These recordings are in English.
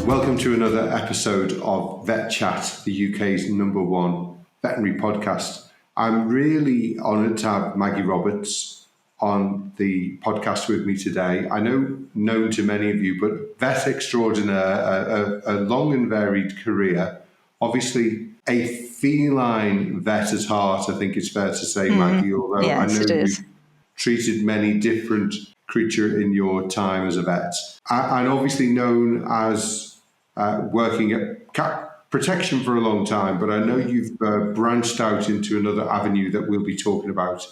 Welcome to another episode of VETchat, the UK's #1 veterinary podcast. I'm really honoured to have Maggie Roberts on the podcast with me today. I know, known to many of you, but vet extraordinaire, a long and varied career. Obviously, a feline vet at heart, I think it's fair to say, Maggie, although yes, I know it is. you've treated many different creatures in your time as a vet. And obviously known as working at cat protection for a long time, but I know you've branched out into another avenue that we'll be talking about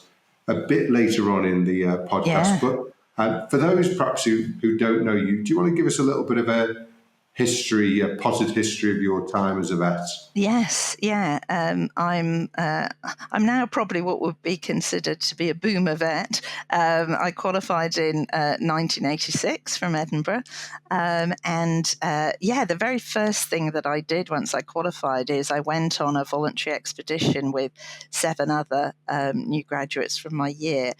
a bit later on in the podcast. Yeah. But for those perhaps who don't know you, do you want to give us a little bit of a history, a potted history of your time as a vet? Yes, yeah. I'm now probably what would be considered to be a boomer vet. I qualified in 1986 from Edinburgh, the very first thing that I did once I qualified is I went on a voluntary expedition with 7 other new graduates from my year,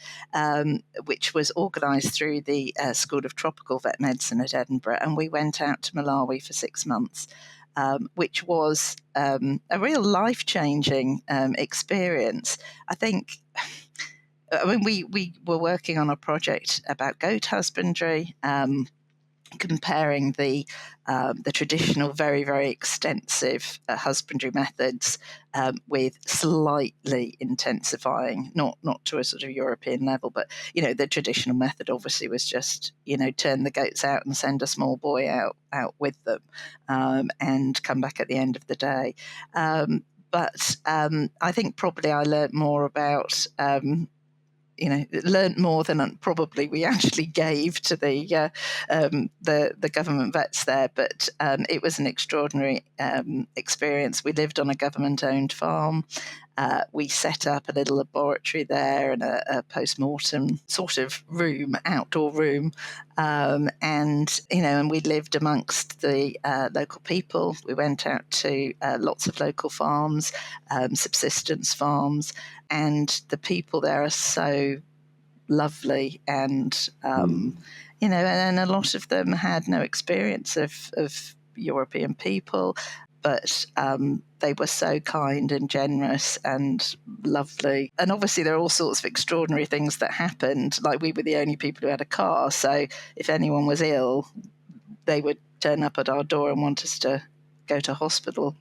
which was organised through the School of Tropical Vet Medicine at Edinburgh, and we went out to Malawi for 6 months. Which was a real life-changing experience. I think, we were working on a project about goat husbandry, comparing the traditional, very, very extensive husbandry methods with slightly intensifying, not to a sort of European level, but, the traditional method obviously was just, turn the goats out and send a small boy out with them and come back at the end of the day. But I think probably I learnt more about learned more than probably we actually gave to the government vets there. But it was an extraordinary experience. We lived on a government-owned farm. We set up a little laboratory there and a post-mortem sort of room, outdoor room. And we lived amongst the local people. We went out to lots of local farms, subsistence farms, and the people there are so lovely. And, and a lot of them had no experience of European people, but they were so kind and generous and lovely. And obviously there are all sorts of extraordinary things that happened. Like, we were the only people who had a car, so if anyone was ill, they would turn up at our door and want us to go to hospital,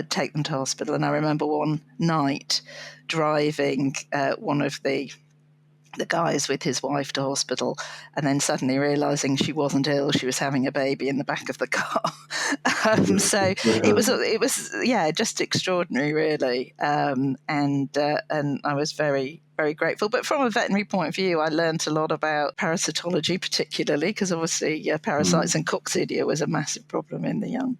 take them to hospital. And I remember one night driving one of the guys with his wife to hospital, and then suddenly realizing she wasn't ill, she was having a baby in the back of the car. So it was just extraordinary, really. And I was very, very grateful. But from a veterinary point of view, I learned a lot about parasitology, particularly because obviously parasites and coccidia was a massive problem in the young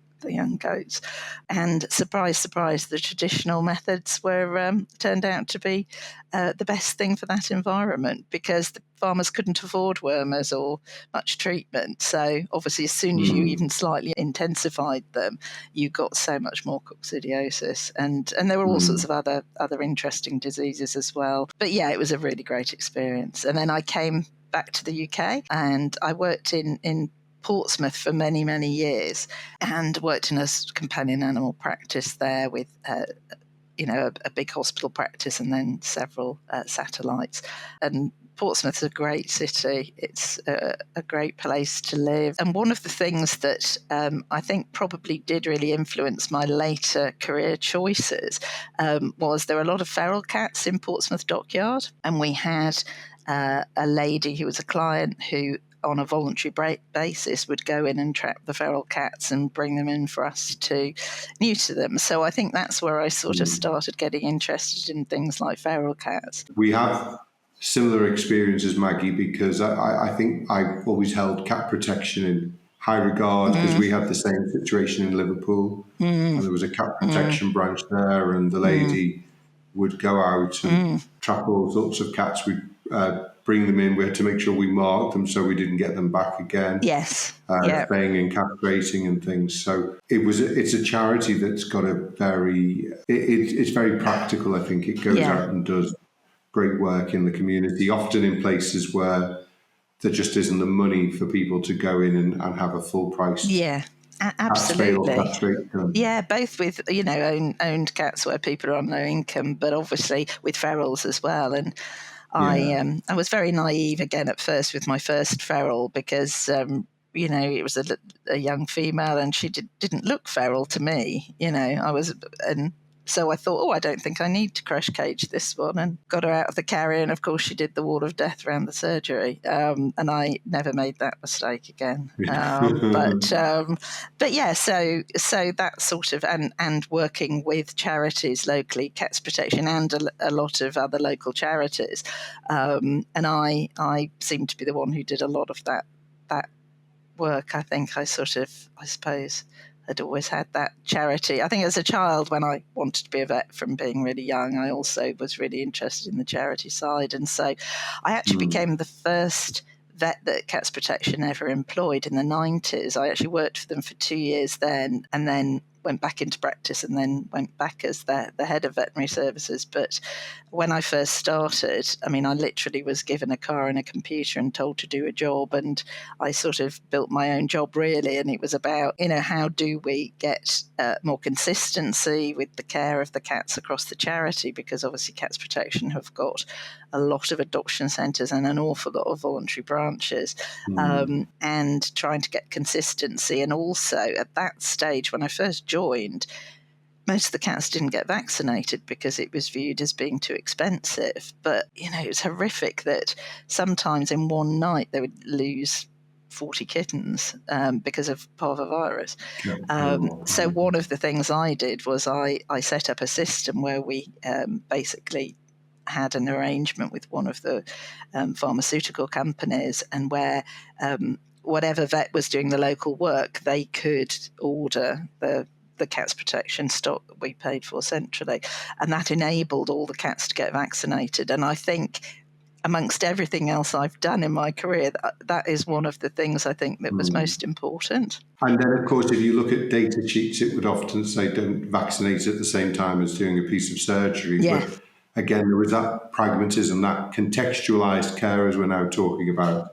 goats. And surprise, surprise, the traditional methods were turned out to be the best thing for that environment, because the farmers couldn't afford wormers or much treatment. So obviously as soon as you even slightly intensified them, you got so much more coccidiosis. And there were all sorts of other interesting diseases as well. But yeah, it was a really great experience. And then I came back to the UK and I worked in Portsmouth for many, many years, and worked in a companion animal practice there with, a big hospital practice and then several satellites. And Portsmouth's a great city. It's a great place to live. And one of the things that I think probably did really influence my later career choices was there were a lot of feral cats in Portsmouth Dockyard. And we had a lady who was a client who, on a voluntary basis, would go in and trap the feral cats and bring them in for us to neuter them. So I think that's where I sort of started getting interested in things like feral cats. We have similar experiences, Maggie, because I think I've always held cat protection in high regard, because we had the same situation in Liverpool. And there was a cat protection branch there, and the lady would go out and trap all sorts of cats. We'd bring them in. We had to make sure we marked them so we didn't get them back again. Yes. Spaying and castrating and things. So it's a charity that's got a it's very practical. I think it goes out and does great work in the community, often in places where there just isn't the money for people to go in and have a full price Spay or Absolutely. castrate them. Yeah, both with, owned cats where people are on low income, but obviously with ferals as well. And I was very naive again at first with my first feral because it was a young female and she didn't look feral to me. And so I thought, I don't think I need to crush cage this one, and got her out of the carrier. And of course, she did the wall of death around the surgery, and I never made that mistake again. But yeah, so that sort of and working with charities locally, Cats Protection, and a lot of other local charities, and I seem to be the one who did a lot of that work. I think I suppose I'd always had that charity. I think as a child, when I wanted to be a vet from being really young, I also was really interested in the charity side. And so I actually became the first vet that Cats Protection ever employed in the 90s. I actually worked for them for 2 years then, and then went back into practice, and then went back as the head of veterinary services. But when I first started, I literally was given a car and a computer and told to do a job, and I sort of built my own job really. And it was about, how do we get more consistency with the care of the cats across the charity, because obviously Cats Protection have got a lot of adoption centres and an awful lot of voluntary branches, and trying to get consistency. And also at that stage, when I first joined, most of the cats didn't get vaccinated because it was viewed as being too expensive. But, it's horrific that sometimes in one night they would lose 40 kittens because of parvovirus. So one of the things I did was I set up a system where we basically had an arrangement with one of the pharmaceutical companies, and where whatever vet was doing the local work, they could order the Cats Protection stock that we paid for centrally, and that enabled all the cats to get vaccinated. And I think amongst everything else I've done in my career, that is one of the things I think that was most important. And then, of course, if you look at data sheets, it would often say don't vaccinate at the same time as doing a piece of surgery. Yeah. But again, there was that pragmatism, that contextualised care, as we're now talking about.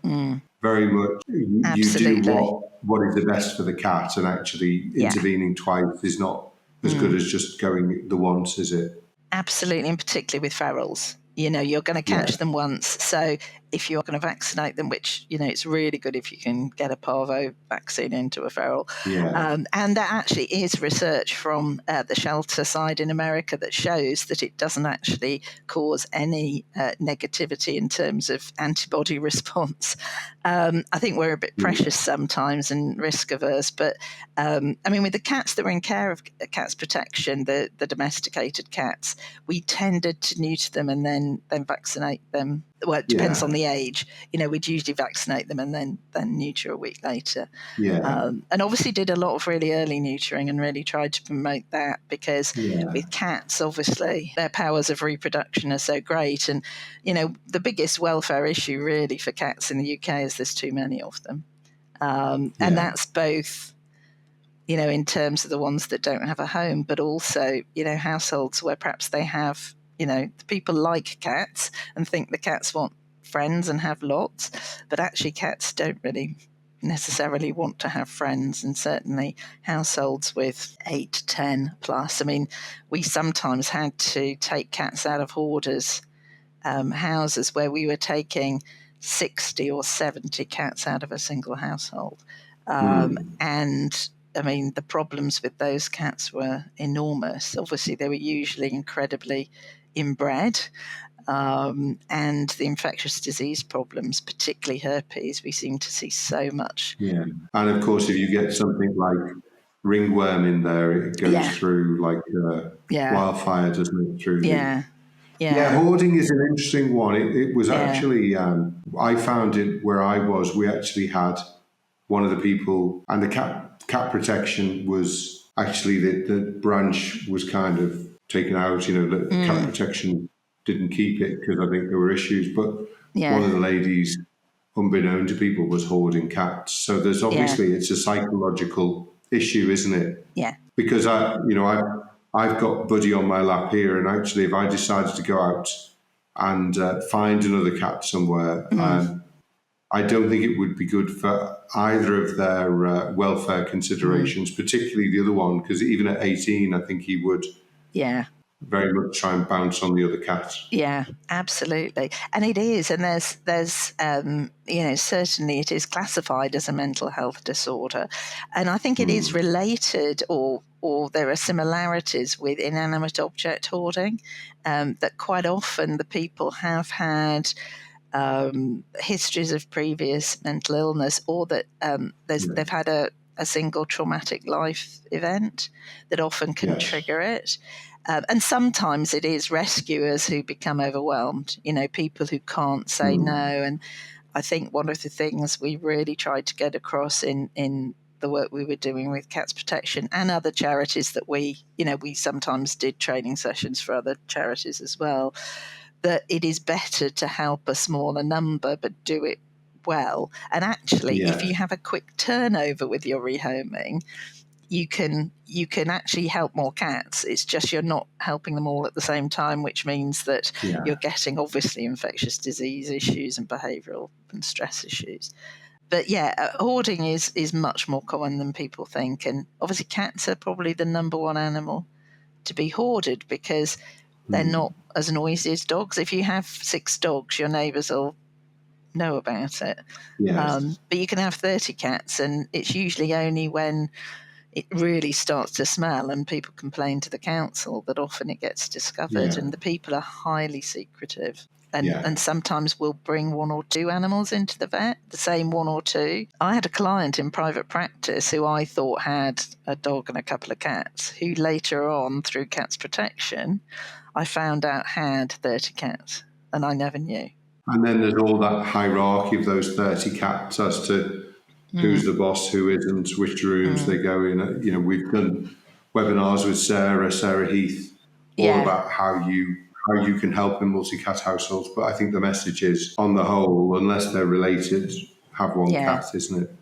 Very much, you do what is the best for the cat, and actually intervening twice is not as good as just going the once, is it? Absolutely, and particularly with ferals. You're going to catch them once. So if you're going to vaccinate them, which, it's really good if you can get a parvo vaccine into a feral. And there actually is research from the shelter side in America that shows that it doesn't actually cause any negativity in terms of antibody response. I think we're a bit precious sometimes and risk averse. But, with the cats that were in care of Cats Protection, the domesticated cats, we tended to neuter them and then vaccinate them. Well, it depends on the age. We'd usually vaccinate them and then neuter a week later. And obviously did a lot of really early neutering and really tried to promote that, because with cats, obviously, their powers of reproduction are so great. And, the biggest welfare issue really for cats in the UK is there's too many of them. And that's both, in terms of the ones that don't have a home, but also, households where perhaps they have, the people like cats and think the cats want friends and have lots, but actually cats don't really necessarily want to have friends, and certainly households with 8, 10 plus. We sometimes had to take cats out of hoarders' houses where we were taking 60 or 70 cats out of a single household. And the problems with those cats were enormous. Obviously, they were usually incredibly inbred, and the infectious disease problems, particularly herpes, we seem to see so much. And of course, if you get something like ringworm in there, it goes through like wildfire, doesn't it? Through hoarding is an interesting one. It was actually, I found it where I was, we actually had one of the people, and the cat protection was actually the branch was kind of taken out, the cat protection didn't keep it because I think there were issues. But one of the ladies, unbeknown to people, was hoarding cats. So there's obviously, it's a psychological issue, isn't it? Yeah. Because I've got Buddy on my lap here, and actually if I decided to go out and find another cat somewhere, I don't think it would be good for either of their welfare considerations, particularly the other one, because even at 18, I think he would Yeah. very much try and bounce on the other cat. Yeah, absolutely. And it is, and there's certainly it is classified as a mental health disorder. And I think it is related or there are similarities with inanimate object hoarding, that quite often the people have had histories of previous mental illness, or that they've had a single traumatic life event that often can trigger it. And sometimes it is rescuers who become overwhelmed, people who can't say no. And I think one of the things we really tried to get across in the work we were doing with Cats Protection and other charities that we sometimes did training sessions for other charities as well, that it is better to help a smaller number but do it well. And actually, if you have a quick turnover with your rehoming, you can actually help more cats. It's just you're not helping them all at the same time, which means that you're getting obviously infectious disease issues and behavioural and stress issues. But hoarding is much more common than people think. And obviously cats are probably the number one animal to be hoarded because they're not as noisy as dogs. If you have 6 dogs, your neighbours will know about it. Yes. But you can have 30 cats, and it's usually only when it really starts to smell and people complain to the council that often it gets discovered. And the people are highly secretive. And sometimes we'll bring 1 or 2 animals into the vet, the same 1 or 2. I had a client in private practice who I thought had a dog and a couple of cats, who later on, through Cats Protection, I found out had 30 cats, and I never knew. And then there's all that hierarchy of those 30 cats as to who's the boss, who isn't, which rooms they go in. We've done webinars with Sarah Heath, all about how you can help in multi-cat households. But I think the message is, on the whole, unless they're related, have 1 cat, isn't it?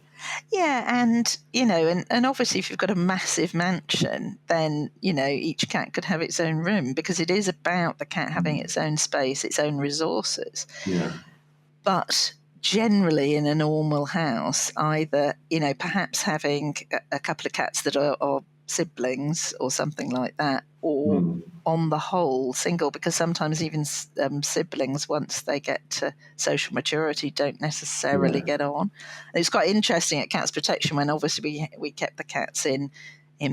Yeah, and and obviously if you've got a massive mansion, then each cat could have its own room, because it is about the cat having its own space, its own resources. Yeah. But generally in a normal house, either perhaps having a couple of cats that are siblings or something like that, or on the whole single, because sometimes even siblings, once they get to social maturity, don't necessarily get on. And it's quite interesting at Cats Protection, when obviously we kept the cats in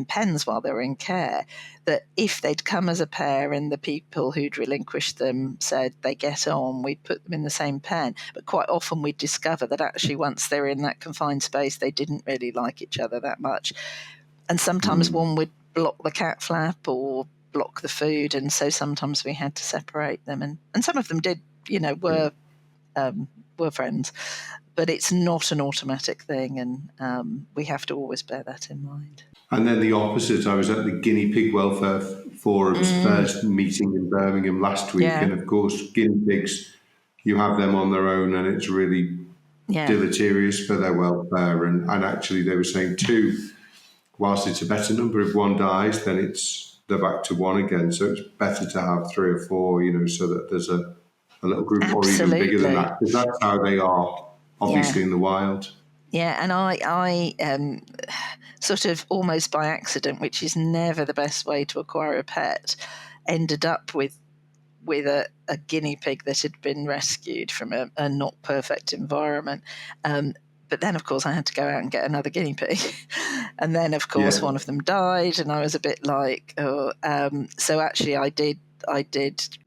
pens while they were in care, that if they'd come as a pair and the people who'd relinquished them said they get on, we'd put them in the same pen. But quite often we'd discover that actually once they were in that confined space, they didn't really like each other that much. And sometimes one would block the cat flap or block the food, and so sometimes we had to separate them. And some of them did, were friends, but it's not an automatic thing, and we have to always bear that in mind. And then the opposite, I was at the Guinea Pig Welfare Forum's first meeting in Birmingham last week, and of course guinea pigs, you have them on their own and it's really deleterious for their welfare. And actually they were saying 2, whilst it's a better number, if 1 dies, then they're back to 1 again. So it's better to have 3 or 4, so that there's a little group, or even bigger than that, because that's how they are, obviously, in the wild. Yeah, and I sort of almost by accident, which is never the best way to acquire a pet, ended up with a guinea pig that had been rescued from a not perfect environment. But then, of course, I had to go out and get another guinea pig. And then, of course, one of them died, and I was a bit like, so actually I did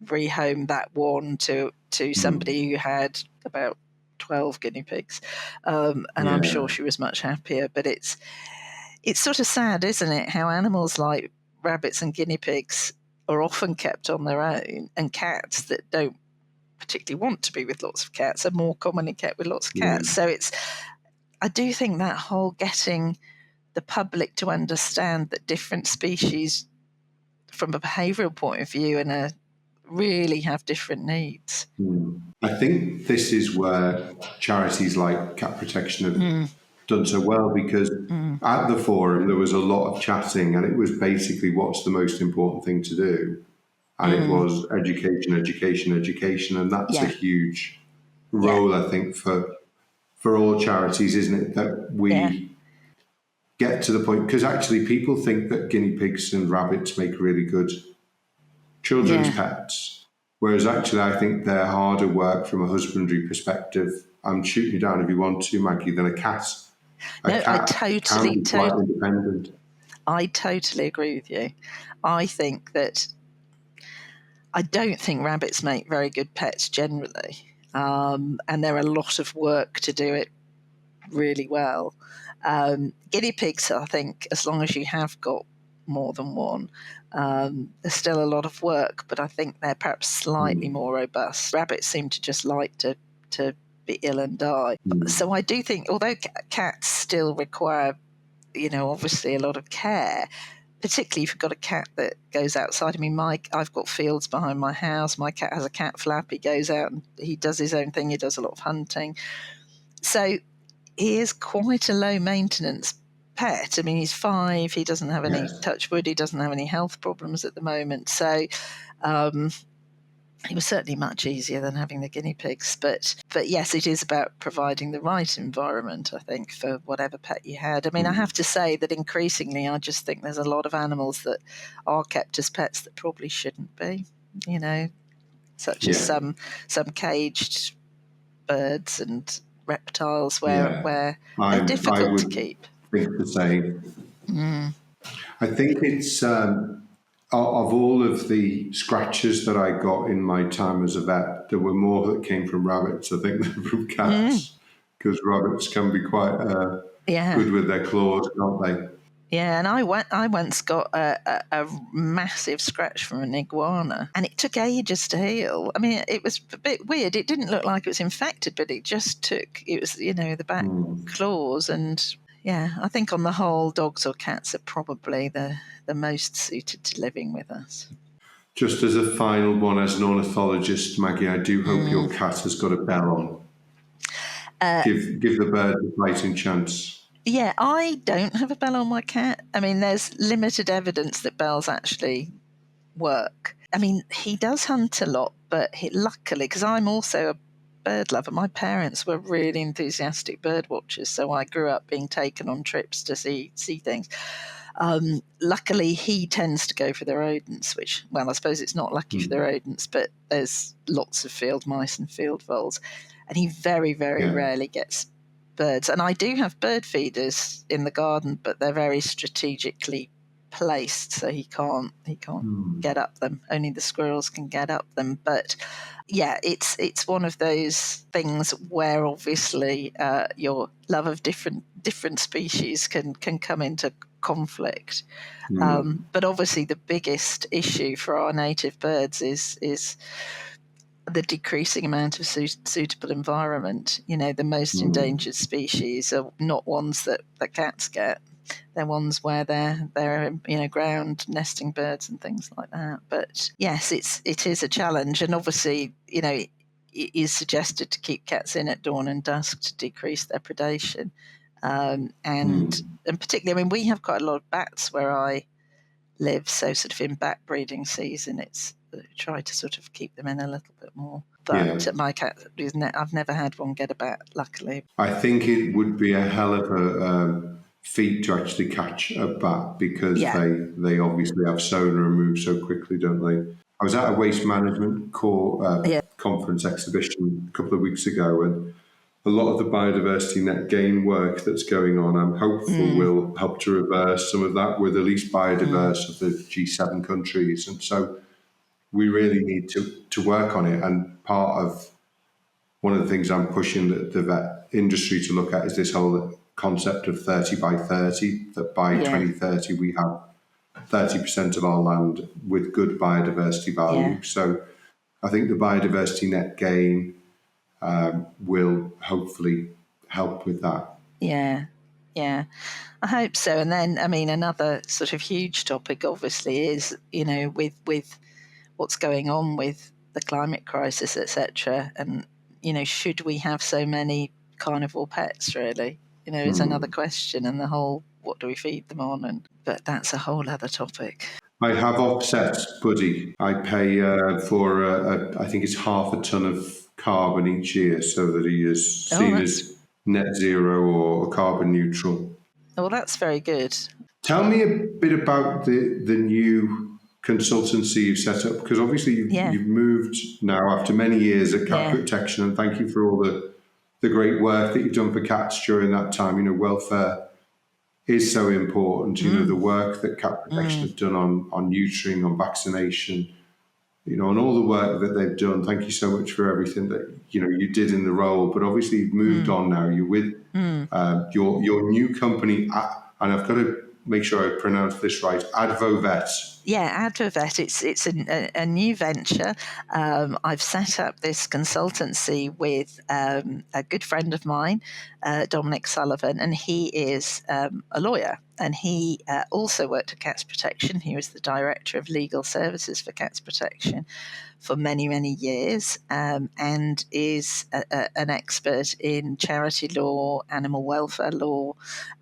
rehome that one to somebody who had about 12 guinea pigs. And I'm sure she was much happier. But it's sort of sad, isn't it, how animals like rabbits and guinea pigs are often kept on their own, and cats that don't particularly want to be with lots of cats are more commonly kept with lots of cats. So I do think that whole getting the public to understand that different species from a behavioural point of view and really have different needs. I think this is where charities like Cat Protection have done so well, because at the forum there was a lot of chatting, and it was basically what's the most important thing to do. And it was education. And that's a huge role, I think, for for all charities, isn't it, that we get to the point, because actually people think that guinea pigs and rabbits make really good children's pets, whereas actually I think they're harder work from a husbandry perspective. I'm shooting you down if you want to, Maggie, than a cat. A cat can be quite independent. I totally agree with you. I don't think rabbits make very good pets generally, and they're a lot of work to do it really well. Guinea pigs, I think, as long as you have got more than one, there's still a lot of work, but I think they're perhaps slightly more robust. Rabbits seem to just like to be ill and die. So I do think, although cats still require, obviously a lot of care, particularly if you've got a cat that goes outside. I mean, I've got fields behind my house. My cat has a cat flap. He goes out and he does his own thing. He does a lot of hunting. So he is quite a low maintenance pet. I mean, he's 5. He doesn't have any touch wood. He doesn't have any health problems at the moment. So it was certainly much easier than having the guinea pigs. But yes, it is about providing the right environment, I think, for whatever pet you had. I mean, I have to say that increasingly I just think there's a lot of animals that are kept as pets that probably shouldn't be, such as some caged birds and reptiles where they're difficult to keep. I think the same. I think it's... of all of the scratches that I got in my time as a vet, there were more that came from rabbits, I think, than from cats, because rabbits can be quite good with their claws, can't they? Yeah, and I once got a massive scratch from an iguana, and it took ages to heal. I mean, it was a bit weird. It didn't look like it was infected, but it was, the back claws. And yeah, I think on the whole, dogs or cats are probably the most suited to living with us. Just as a final one, as an ornithologist, Maggie, I do hope your cat has got a bell on. Give the bird a fighting chance. Yeah, I don't have a bell on my cat. I mean, there's limited evidence that bells actually work. I mean, he does hunt a lot, but luckily, because I'm also a bird lover, my parents were really enthusiastic bird watchers, so I grew up being taken on trips to see things. Luckily, he tends to go for the rodents, which, well, I suppose it's not lucky for the rodents, but there's lots of field mice and field voles, and he very, very rarely gets birds. And I do have bird feeders in the garden, but they're very strategically placed, so he can't get up them. Only the squirrels can get up them. But yeah, it's one of those things where obviously your love of different species can come into conflict. But obviously the biggest issue for our native birds is the decreasing amount of suitable environment. The most endangered species are not ones that the cats get. They're ones where they're ground nesting birds and things like that. But yes, it is a challenge, and obviously it is suggested to keep cats in at dawn and dusk to decrease their predation. And particularly, I mean, we have quite a lot of bats where I live, so sort of in bat breeding season, it's try to sort of keep them in a little bit more. But my cat, I've never had one get a bat, luckily. I think it would be a hell of a feat to actually catch a bat, because they obviously have sonar and move so quickly, don't they? I was at a waste management conference exhibition a couple of weeks ago, and a lot of the biodiversity net gain work that's going on, I'm hopeful will help to reverse some of that. We're the least biodiverse of the G7 countries, and so we really need to work on it. And part of one of the things I'm pushing the vet industry to look at is this whole concept of 30 by 30, that by 2030 we have 30% of our land with good biodiversity value. So I think the biodiversity net gain will hopefully help with that. Yeah, I hope so. And then, I mean, another sort of huge topic, obviously, is with what's going on with the climate crisis, etc. And should we have so many carnivore pets? Really, is another question. And the whole, what do we feed them on? But that's a whole other topic. I have offset Buddy. I pay for I think it's half a ton of carbon each year, so that he is seen as net zero or carbon neutral. Well, that's very good. Tell me a bit about the new consultancy you've set up, because obviously Yeah, you've moved now after many years at Cat yeah, Protection, and thank you for all the great work that you've done for cats during that time. You know, welfare is so important. You know, the work that Cat Protection have done on neutering, on vaccination, you know, and all the work that they've done. Thank you so much for everything that, you know, you did in the role. But obviously you've moved on now. You're with your new company, and I've got to make sure I pronounce this right, Advovet. yeah. Advovet. It's a new venture. I've set up this consultancy with a good friend of mine, Dominic Sullivan, and he is a lawyer. And he also worked at Cats Protection. He was the director of legal services for Cats Protection for many, many years, and is an expert in charity law, animal welfare law,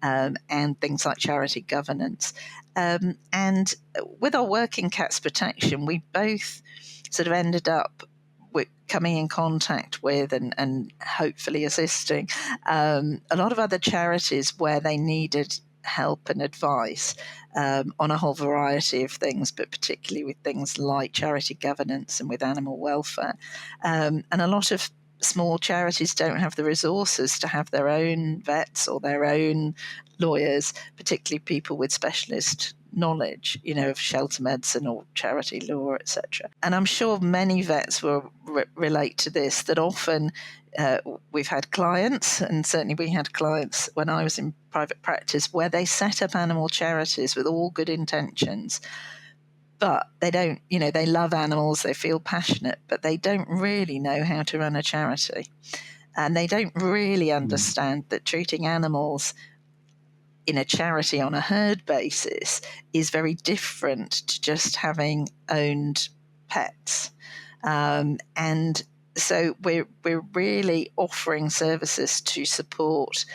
and things like charity governance. And with our work in Cats Protection, we both sort of ended up coming in contact with and hopefully assisting a lot of other charities where they needed help and advice on a whole variety of things, but particularly with things like charity governance and with animal welfare. And a lot of small charities don't have the resources to have their own vets or their own lawyers, particularly people with specialist knowledge, you know, of shelter medicine or charity law, etc. And I'm sure many vets will relate to this, that often we've had clients, and certainly we had clients when I was in private practice, where they set up animal charities with all good intentions, but they don't, you know, they love animals, they feel passionate, but they don't really know how to run a charity. And they don't really understand that treating animals in a charity on a herd basis is very different to just having owned pets. And so we're really offering services to support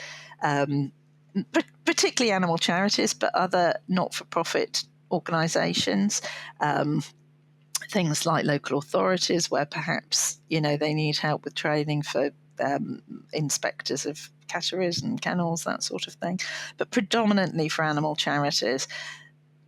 particularly animal charities, but other not-for-profit organisations, things like local authorities where perhaps, you know, they need help with training for inspectors of catteries and kennels, that sort of thing, but predominantly for animal charities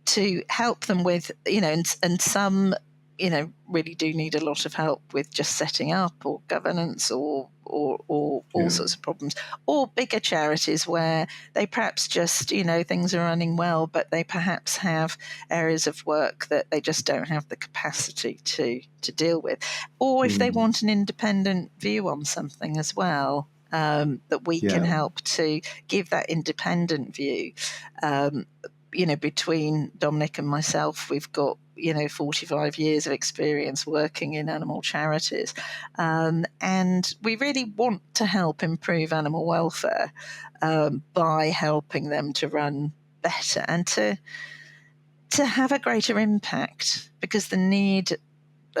to help them with, you know, and some, you know, really do need a lot of help with just setting up or governance or all sorts of problems, or bigger charities where they perhaps just, you know, things are running well, but they perhaps have areas of work that they just don't have the capacity to deal with, or if they want an independent view on something as well, that we can help to give that independent view. You know, between Dominic and myself, we've got, you know, 45 years of experience working in animal charities. And we really want to help improve animal welfare by helping them to run better and to have a greater impact, because the need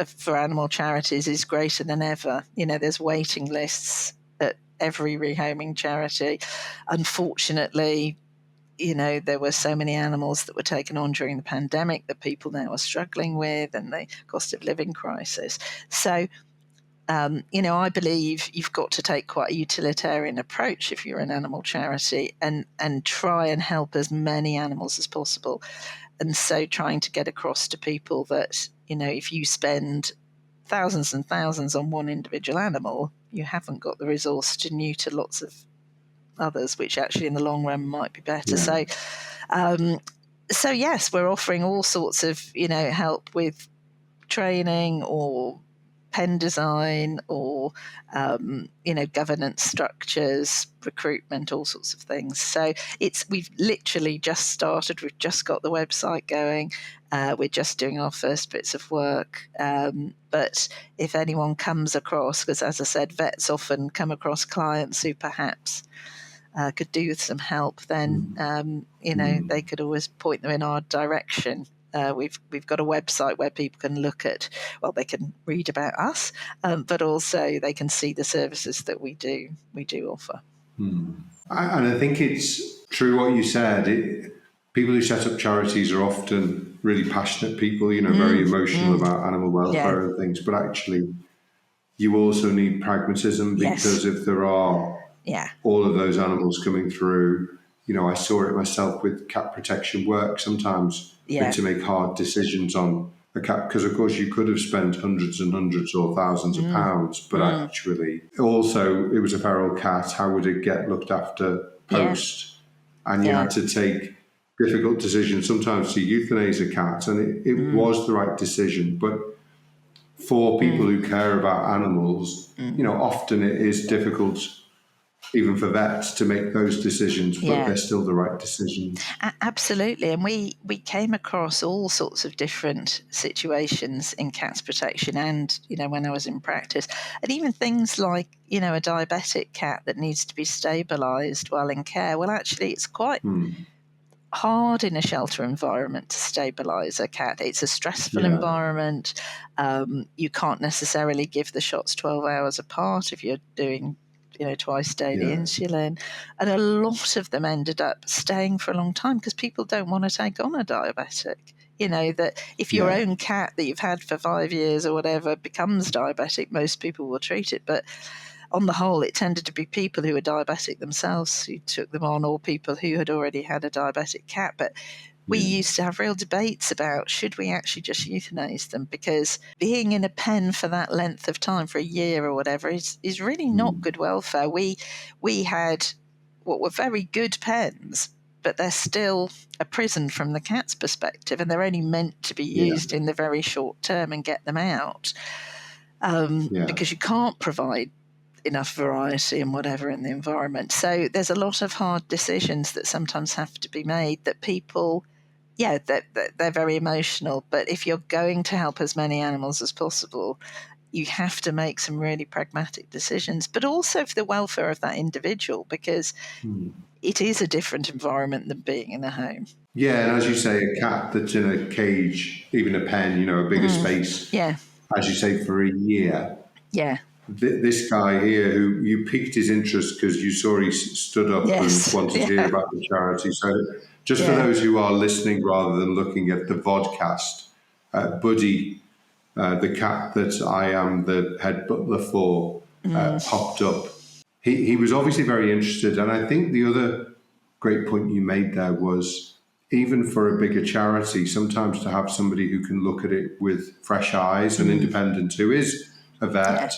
for animal charities is greater than ever. You know, there's waiting lists at every rehoming charity. Unfortunately, you know, there were so many animals that were taken on during the pandemic that people now are struggling with, and the cost of living crisis. So, you know, I believe you've got to take quite a utilitarian approach if you're an animal charity, and try and help as many animals as possible. And so trying to get across to people that, you know, if you spend thousands and thousands on one individual animal, you haven't got the resource to neuter lots of others, which actually in the long run might be better. So yes, we're offering all sorts of, you know, help with training or pen design or, you know, governance structures, recruitment, all sorts of things. So we've literally just started. We've just got the website going. We're just doing our first bits of work. But if anyone comes across, because as I said, vets often come across clients who perhaps could do with some help, then you know, they could always point them in our direction. We've got a website where people can look at, well, they can read about us, but also they can see the services that we do offer. And I think it's true what you said. People who set up charities are often really passionate people, you know, very emotional about animal welfare and things. But actually, you also need pragmatism, because if there are Yeah. all of those animals coming through. I saw it myself with cat protection work. Sometimes we had to make hard decisions on a cat because, of course, you could have spent hundreds and hundreds or thousands of pounds, but actually, also, it was a feral cat. How would it get looked after post? And you had to take difficult decisions sometimes to euthanize a cat, and it was the right decision. But for people who care about animals, often it is difficult, even for vets, to make those decisions, but they're still the right decisions. Absolutely. And we came across all sorts of different situations in cats protection and, when I was in practice. And even things like, a diabetic cat that needs to be stabilised while in care. Well, actually, it's quite hard in a shelter environment to stabilise a cat. It's a stressful environment. You can't necessarily give the shots 12 hours apart if you're doing twice daily insulin. And a lot of them ended up staying for a long time because people don't want to take on a diabetic. That if your own cat that you've had for 5 years or whatever becomes diabetic, most people will treat it. But on the whole, it tended to be people who were diabetic themselves who took them on, or people who had already had a diabetic cat. But we used to have real debates about should we actually just euthanize them, because being in a pen for that length of time, for a year or whatever, is really not good welfare. We had what were very good pens, but they're still a prison from the cat's perspective, and they're only meant to be used in the very short term and get them out because you can't provide enough variety and whatever in the environment. So there's a lot of hard decisions that sometimes have to be made that people, they're very emotional. But if you're going to help as many animals as possible, you have to make some really pragmatic decisions, but also for the welfare of that individual, because it is a different environment than being in a home. Yeah, and as you say, a cat that's in a cage, even a pen, a bigger space, as you say, for a year. Yeah. This guy here, who you piqued his interest because you saw he stood up and wanted to hear about the charity. So just for those who are listening rather than looking at the vodcast, Buddy, the cat that I am the head butler for, popped up. He was obviously very interested. And I think the other great point you made there was, even for a bigger charity, sometimes to have somebody who can look at it with fresh eyes, an independent who is a vet,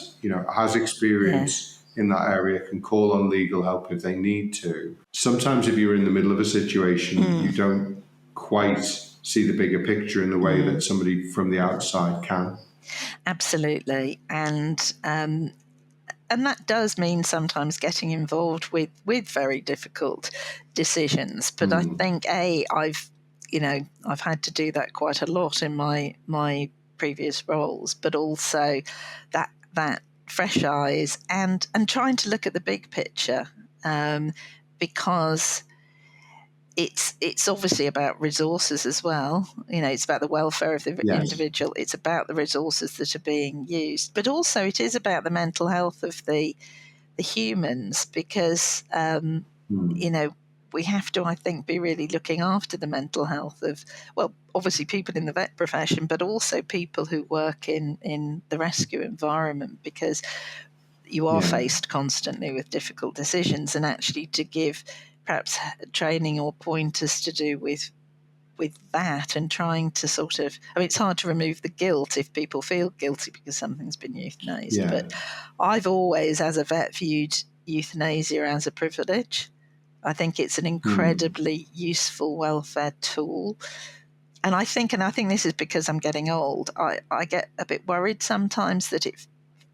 has experience in that area, can call on legal help if they need to. Sometimes if you're in the middle of a situation, you don't quite see the bigger picture in the way that somebody from the outside can. Absolutely. And that does mean sometimes getting involved with very difficult decisions. But I think, I've had to do that quite a lot in my previous roles, but also that fresh eyes and trying to look at the big picture, because it's obviously about resources as well. It's about the welfare of the individual. It's about the resources that are being used, but also it is about the mental health of the humans, because we have to, I think, be really looking after the mental health of, well, obviously people in the vet profession, but also people who work in the rescue environment, because you are faced constantly with difficult decisions, and actually to give perhaps training or pointers to do with that, and trying to sort of, it's hard to remove the guilt if people feel guilty because something's been euthanized. But I've always, as a vet, viewed euthanasia as a privilege. I think it's an incredibly useful welfare tool. And I think this is because I'm getting old, I get a bit worried sometimes that it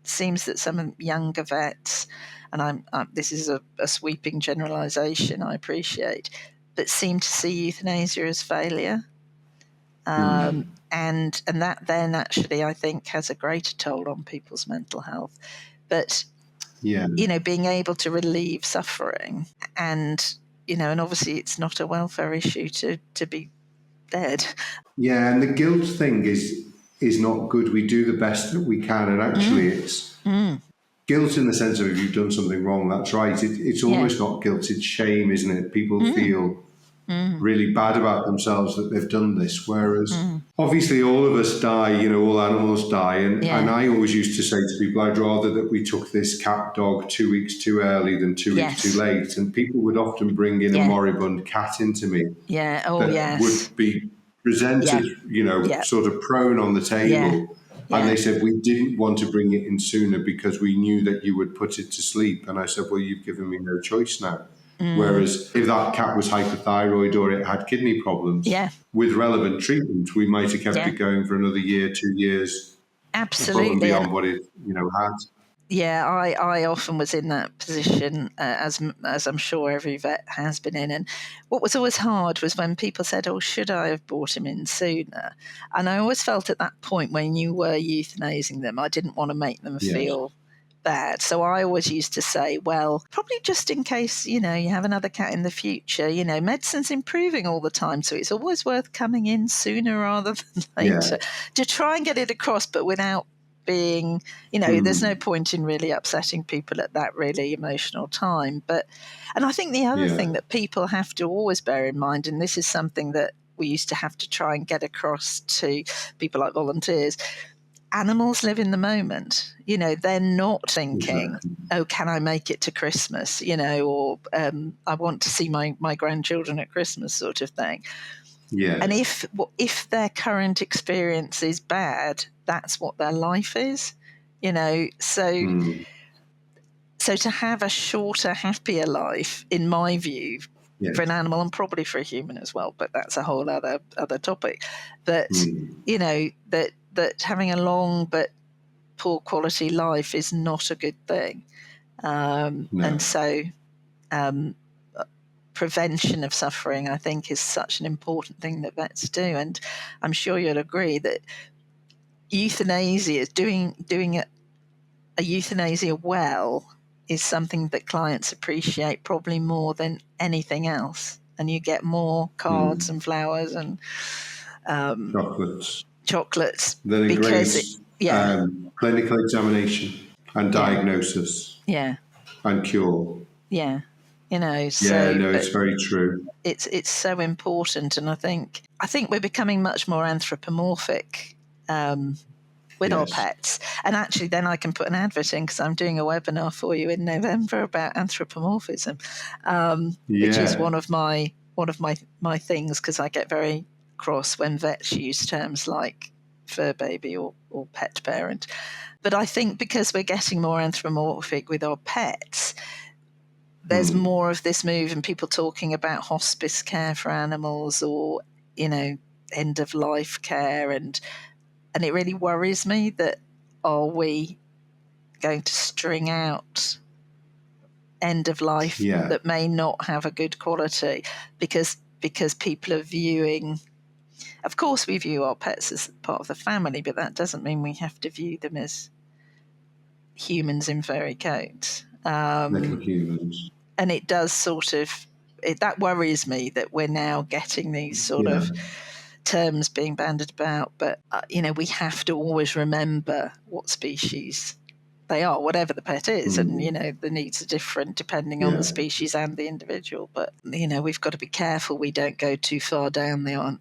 seems that some younger vets, and this is a sweeping generalisation, I appreciate, but seem to see euthanasia as failure. And that then actually, I think, has a greater toll on people's mental health. But being able to relieve suffering, and obviously it's not a welfare issue to be dead. Yeah, and the guilt thing is not good. We do the best that we can, and actually it's guilt in the sense of if you've done something wrong, that's right. It's almost not guilt, it's shame, isn't it? People feel really bad about themselves that they've done this. Whereas obviously all of us die, all animals die. And I always used to say to people, I'd rather that we took this cat dog 2 weeks too early than 2 weeks too late. And people would often bring in a moribund cat into me that would be presented, sort of prone on the table. And they said, we didn't want to bring it in sooner because we knew that you would put it to sleep. And I said, well, you've given me no choice now. Whereas if that cat was hypothyroid or it had kidney problems, with relevant treatment, we might have kept it going for another year, 2 years, above and beyond what it had. Yeah, I often was in that position, as I'm sure every vet has been in. And what was always hard was when people said, oh, should I have brought him in sooner? And I always felt at that point when you were euthanizing them, I didn't want to make them feel bad. So I always used to say, well, probably just in case, you have another cat in the future, medicine's improving all the time. So it's always worth coming in sooner rather than later to try and get it across, but without being, there's no point in really upsetting people at that really emotional time. And I think the other thing that people have to always bear in mind, and this is something that we used to have to try and get across to people like volunteers, animals live in the moment. They're not thinking, oh, can I make it to Christmas, or I want to see my grandchildren at Christmas sort of thing. Yeah. And if their current experience is bad, that's what their life is, So to have a shorter, happier life, in my view, for an animal and probably for a human as well, but that's a whole other topic. That that having a long but poor quality life is not a good thing, and so prevention of suffering, I think, is such an important thing that vets do. And I'm sure you'll agree that euthanasia, doing a euthanasia well, is something that clients appreciate probably more than anything else. And you get more cards and flowers and chocolates. Then a great clinical examination and diagnosis and cure. Yeah. It's very true. It's so important, and I think we're becoming much more anthropomorphic with our pets. And actually, then I can put an advert in because I'm doing a webinar for you in November about anthropomorphism, which is one of my things, because I get very cross when vets use terms like fur baby or pet parent. But I think because we're getting more anthropomorphic with our pets, there's more of this move, and people talking about hospice care for animals, or end of life care, and it really worries me that, are we going to string out end of life that may not have a good quality because people are viewing. Of course, we view our pets as part of the family, but that doesn't mean we have to view them as humans in furry coats. Little humans. And it does that worries me that we're now getting these sort of terms being bandied about. But, we have to always remember what species they are, whatever the pet is. And, the needs are different depending on the species and the individual. But, we've got to be careful we don't go too far down the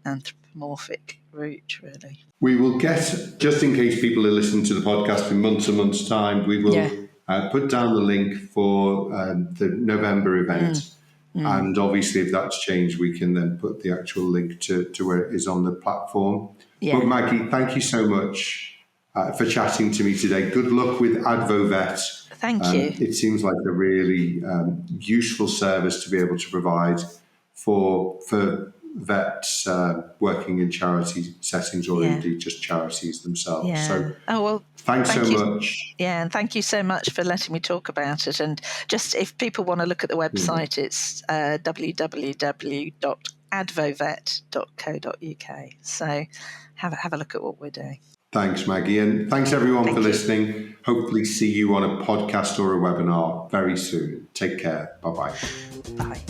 anthropomorphic route, really. We will get, just in case people are listening to the podcast in months and months' time, we will put down the link for the November event. And obviously, if that's changed, we can then put the actual link to where it is on the platform. But Maggie, thank you so much for chatting to me today. Good luck with Advovet. Thank you. It seems like a really useful service to be able to provide for vets working in charity settings, or indeed just charities themselves. So, thanks so much. Yeah, and thank you so much for letting me talk about it. And just if people want to look at the website, it's www.advovet.co.uk. So have a look at what we're doing. Thanks, Maggie. And thanks everyone for listening. Hopefully see you on a podcast or a webinar very soon. Take care. Bye-bye. Bye.